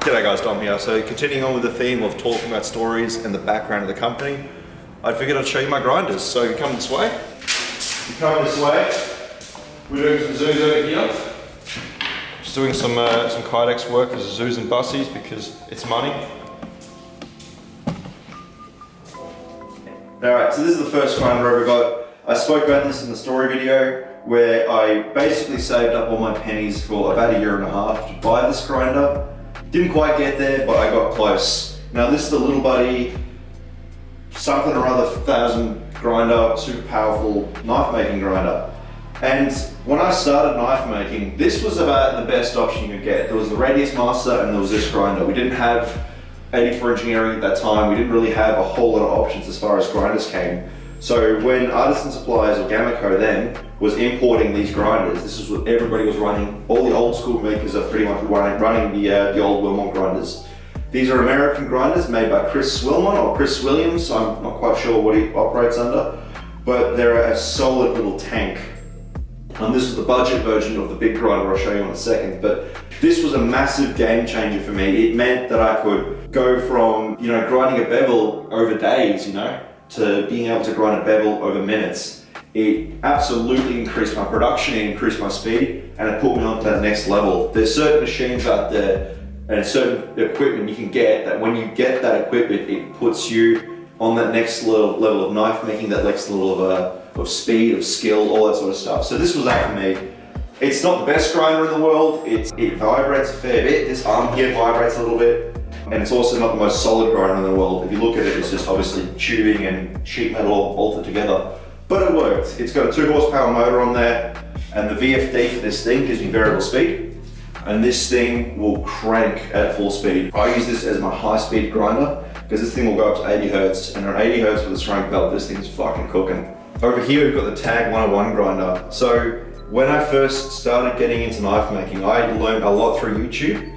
G'day guys, Dom here. So continuing on with the theme of talking about stories and the background of the company, I figured I'd show you my grinders. So you come this way. We're doing some zoos over here. Just doing some Kydex work for zoos and bussies because it's money. Alright, so this is the first grinder I ever got. I spoke about this in the story video where I basically saved up all my pennies for about a year and a half to buy this grinder. Didn't quite get there, but I got close. Now this is the little buddy, something or other 1000 grinder, super powerful knife making grinder. And when I started knife making, this was about the best option you could get. There was the Radius Master and there was this grinder. We didn't have 84 engineering at that time. We didn't really have a whole lot of options as far as grinders came. So when Artisan Supplies, or Gamaco then, was importing these grinders, this is what everybody was running. All the old school makers are pretty much running the old Wilmot grinders. These are American grinders made by Chris Wilmot or Chris Williams, I'm not quite sure what he operates under, but they're a solid little tank. And this is the budget version of the big grinder I'll show you in a second, but this was a massive game changer for me. It meant that I could go from, grinding a bevel over days, to being able to grind a bevel over minutes. It absolutely increased my production, it increased my speed, and it put me on to that next level. There's certain machines out there and certain equipment you can get that when you get that equipment, it puts you on that next level of knife making, that next level of speed, of skill, all that sort of stuff. So this was that for me. It's not the best grinder in the world, it vibrates a fair bit. This arm here vibrates a little bit. And it's also not the most solid grinder in the world. If you look at it, it's just obviously tubing and sheet metal all bolted together. But it works. It's got a 2 horsepower motor on there, and the VFD for this thing gives me variable speed. And this thing will crank at full speed. I use this as my high speed grinder, because this thing will go up to 80 hertz, and on 80 hertz with a ceramic belt, this thing's fucking cooking. Over here, we've got the Tag 101 grinder. So when I first started getting into knife making, I learned a lot through YouTube.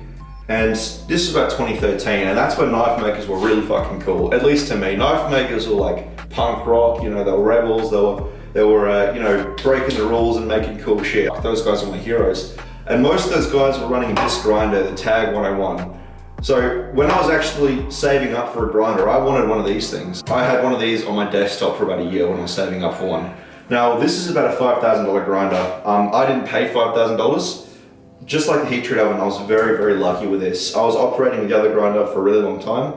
And this is about 2013, and that's when knife makers were really fucking cool. At least to me, knife makers were like punk rock. They were rebels. They were breaking the rules and making cool shit. Those guys are my heroes. And most of those guys were running this grinder, the Tag 101. So when I was actually saving up for a grinder, I wanted one of these things. I had one of these on my desktop for about a year when I was saving up for one. Now this is about a $5,000 grinder. I didn't pay $5,000. Just like the heat treat oven, I was very, very lucky with this. I was operating the other grinder for a really long time,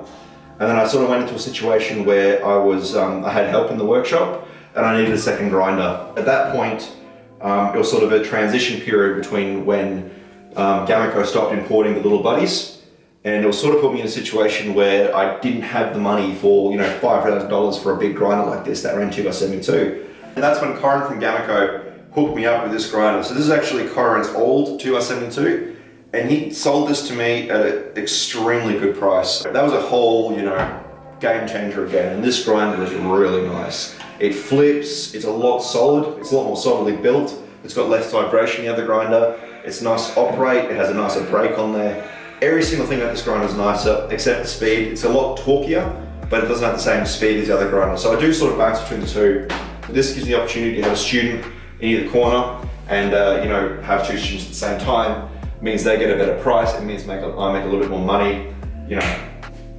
and then I sort of went into a situation where I had help in the workshop, and I needed a second grinder. At that point, it was sort of a transition period between when Gamaco stopped importing the little buddies, and it was sort of put me in a situation where I didn't have the money for $5,000 for a big grinder like this that ran 2x72. And that's when Corin from Gamaco hooked me up with this grinder. So this is actually Corin's old 2x72, and he sold this to me at an extremely good price. That was a whole, game changer again, and this grinder is really nice. It flips, it's a lot more solidly built, it's got less vibration than the other grinder, it's nice to operate, it has a nicer brake on there. Every single thing about this grinder is nicer, except the speed. It's a lot torquier, but it doesn't have the same speed as the other grinder. So I do sort of bounce between the two. This gives me the opportunity to have a student in either corner and have 2 students at the same time. It means they get a better price, it means I make a little bit more money.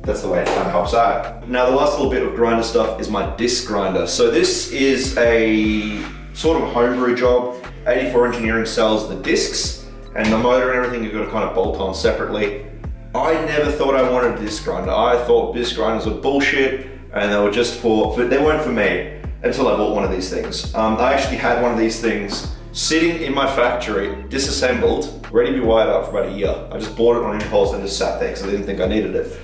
That's the way it kind of helps out. Now the last little bit of grinder stuff is my disc grinder. So this is a sort of homebrew job. 84 Engineering sells the discs, and the motor and everything you've got to kind of bolt on separately. I never thought I wanted a disc grinder. I thought disc grinders were bullshit, and they were just they weren't for me. Until I bought one of these things. I actually had one of these things sitting in my factory, disassembled, ready to be wired up for about a year. I just bought it on impulse and just sat there because I didn't think I needed it.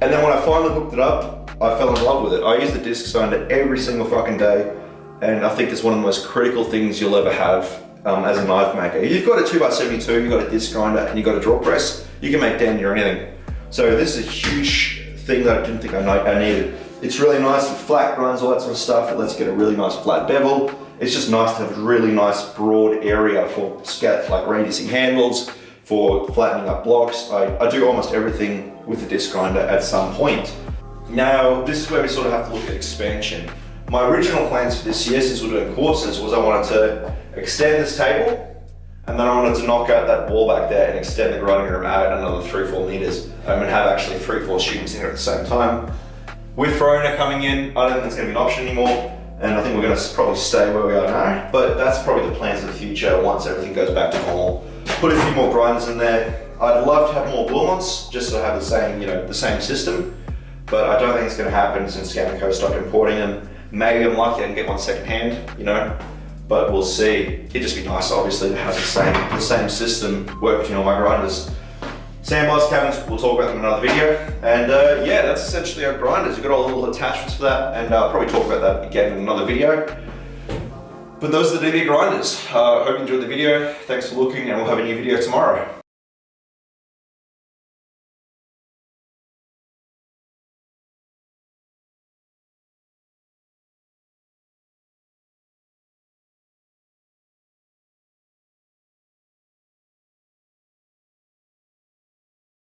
And then when I finally hooked it up, I fell in love with it. I use the disc grinder every single fucking day, and I think it's one of the most critical things you'll ever have as a knife maker. If you've got a 2x72, you've got a disc grinder, and you've got a draw press, you can make damn near anything. So this is a huge thing that I didn't think I needed. It's really nice, it flat grinds, all that sort of stuff. It lets you get a really nice flat bevel. It's just nice to have a really nice broad area for like radiusing handles, for flattening up blocks. I do almost everything with the disc grinder at some point. Now, this is where we sort of have to look at expansion. My original plans for this year, since we're doing courses, was I wanted to extend this table And then I wanted to knock out that wall back there and extend the grinding room out another 3-4 meters. And have actually 3-4 students in here at the same time. With Verona coming in, I don't think it's going to be an option anymore. And I think we're going to probably stay where we are now. But that's probably the plans of the future once everything goes back to normal. Put a few more grinders in there. I'd love to have more Wilmots, just to have the same, the same system. But I don't think it's going to happen since Scameco stopped importing them. Maybe I'm lucky I can get one secondhand, but we'll see. It'd just be nice, obviously, to have the same system work between all my grinders. Sandbars cabinets, we'll talk about them in another video. And yeah, that's essentially our grinders. We've got all the little attachments for that, and I'll probably talk about that again in another video. But those are the DB grinders. Hope you enjoyed the video. Thanks for looking, and we'll have a new video tomorrow.